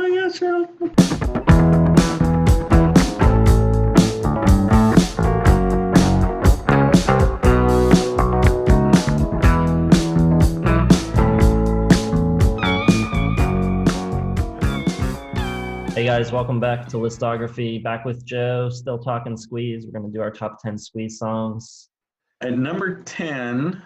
yeah, sure. Hey guys, welcome back to Listography. Back with Joe, still talking Squeeze. We're going to do our top 10 Squeeze songs. At number 10,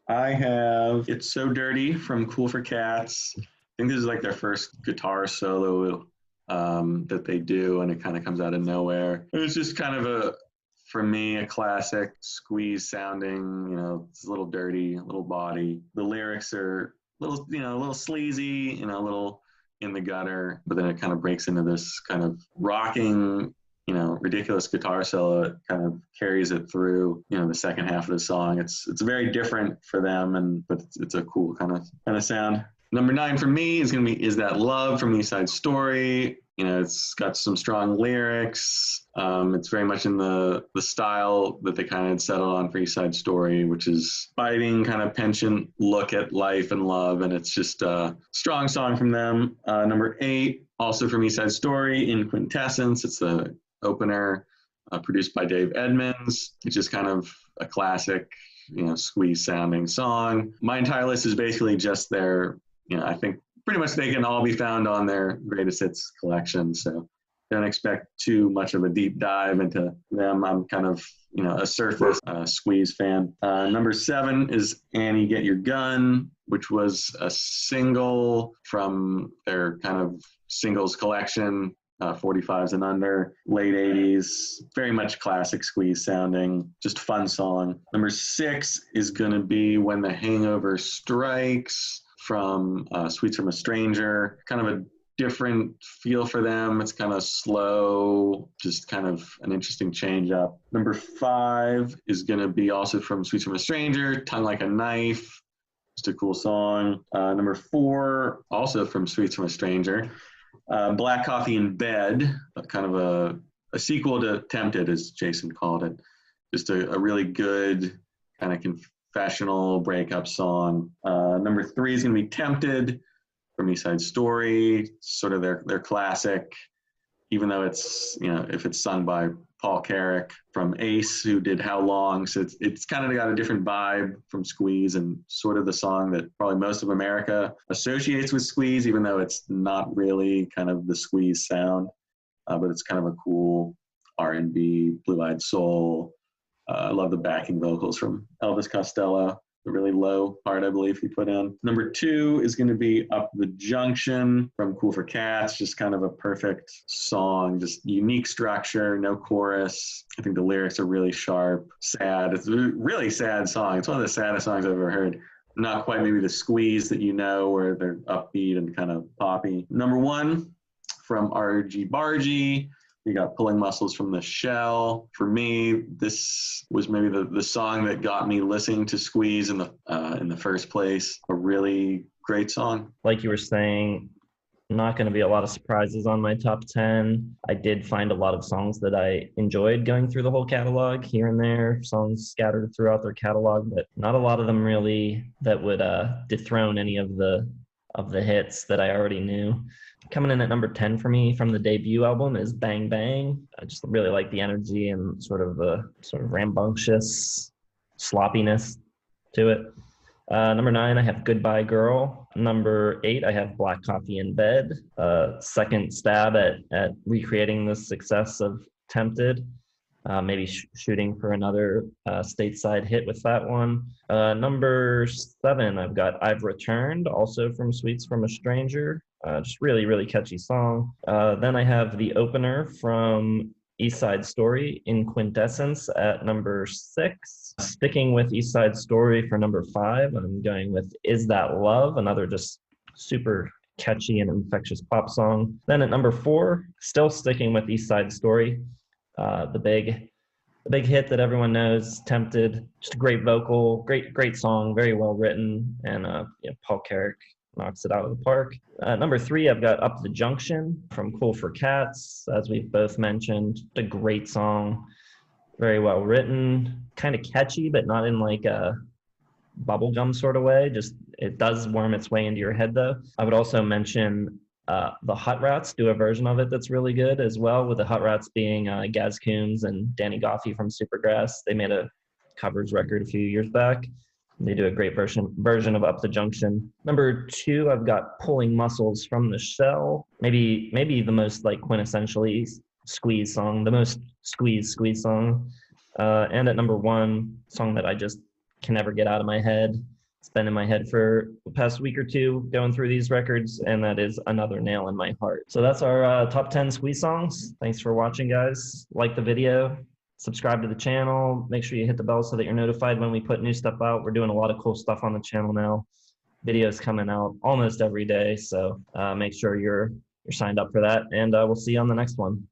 I have It's So Dirty from Cool for Cats. I think this is like their first guitar solo that they do, and it kind of comes out of nowhere. It was just kind of for me, a classic Squeeze sounding, it's a little dirty, a little body. The lyrics are a little sleazy, a little in the gutter, but then it kind of breaks into this kind of rocking, ridiculous guitar solo. It kind of carries it through, the second half of the song. It's very different for them, but it's a cool kind of sound. Number 9 for me is going to be Is That Love from East Side Story. It's got some strong lyrics. It's very much in the style that they kind of settled on for East Side Story, which is biting, kind of penchant look at life and love. And it's just a strong song from them. Number 8, also from East Side Story, In Quintessence. It's the opener, produced by Dave Edmunds. It's just kind of a classic, Squeeze sounding song. My entire list is basically just their, I think pretty much they can all be found on their greatest hits collection. So don't expect too much of a deep dive into them. I'm kind of, a surface Squeeze fan. Number 7 is Annie Get Your Gun, which was a single from their kind of singles collection, 45s and under, late 80s, very much classic Squeeze sounding, just fun song. Number 6 is going to be When the Hangover Strikes from Sweets from a Stranger. Kind of a different feel for them. It's kind of slow, just kind of an interesting change up. Number 5 is going to be also from Sweets from a Stranger, Tongue Like a Knife. Just a cool song. Number 4, also from Sweets from a Stranger, Black Coffee in Bed, kind of a sequel to Tempted, as Jason called it. Just a really good kind of confessional breakup song. Number 3 is going to be Tempted from East Side Story, sort of their classic, even though it's, if it's sung by Paul Carrack from Ace, who did How Long. So it's kind of got a different vibe from Squeeze, and sort of the song that probably most of America associates with Squeeze, even though it's not really kind of the Squeeze sound, but it's kind of a cool R&B, blue-eyed soul. I love the backing vocals from Elvis Costello, the really low part, I believe he put in. Number 2 is going to be Up the Junction from Cool for Cats. Just kind of a perfect song, just unique structure, no chorus. I think the lyrics are really sharp, sad. It's a really sad song. It's one of the saddest songs I've ever heard. Not quite maybe the Squeeze that where they're upbeat and kind of poppy. Number 1 from R.G. Bargy. You got Pulling Muscles from the Shell. For me, this was maybe the song that got me listening to Squeeze in the first place. A really great song. Like you were saying, not going to be a lot of surprises on my top 10. I did find a lot of songs that I enjoyed going through the whole catalog, here and there, songs scattered throughout their catalog, but not a lot of them really that would dethrone any of the hits that I already knew. Coming in at number 10 for me from the debut album is Bang Bang. I just really like the energy and sort of rambunctious sloppiness to it. Number 9, I have Goodbye Girl. Number 8, I have Black Coffee in Bed. Second stab at recreating the success of Tempted. Maybe shooting for another stateside hit with that one. Number 7, I've got I've Returned, also from Sweets from a Stranger. Just really, really catchy song. Then I have the opener from East Side Story, In Quintessence, at number 6. Sticking with East Side Story for number 5, I'm going with Is That Love, another just super catchy and infectious pop song. Then at number 4, still sticking with East Side Story, the big hit that everyone knows, Tempted. Just a great vocal, great song, very well written, and Paul Carrack knocks it out of the park. Number 3, I've got Up the Junction from Cool for Cats, as we've both mentioned. A great song, very well written, kind of catchy, but not in like a bubblegum sort of way. Just it does worm its way into your head, though. I would also mention The Hot Rats do a version of it that's really good as well, with the Hot Rats being Gaz Coombs and Danny Goffey from Supergrass. They made a covers record a few years back. They do a great version of Up the Junction. Number 2, I've got Pulling Muscles from the Shell. Maybe the most like quintessentially Squeeze song, the most Squeeze song. And at number 1, song that I just can never get out of my head. It's been in my head for the past week or two going through these records, and that is Another Nail in My Heart. So that's our top 10 Squeeze songs. Thanks for watching, guys. Like the video, subscribe to the channel, make sure you hit the bell so that you're notified when we put new stuff out. We're doing a lot of cool stuff on the channel now. Videos coming out almost every day, so make sure you're signed up for that, and we'll see you on the next one.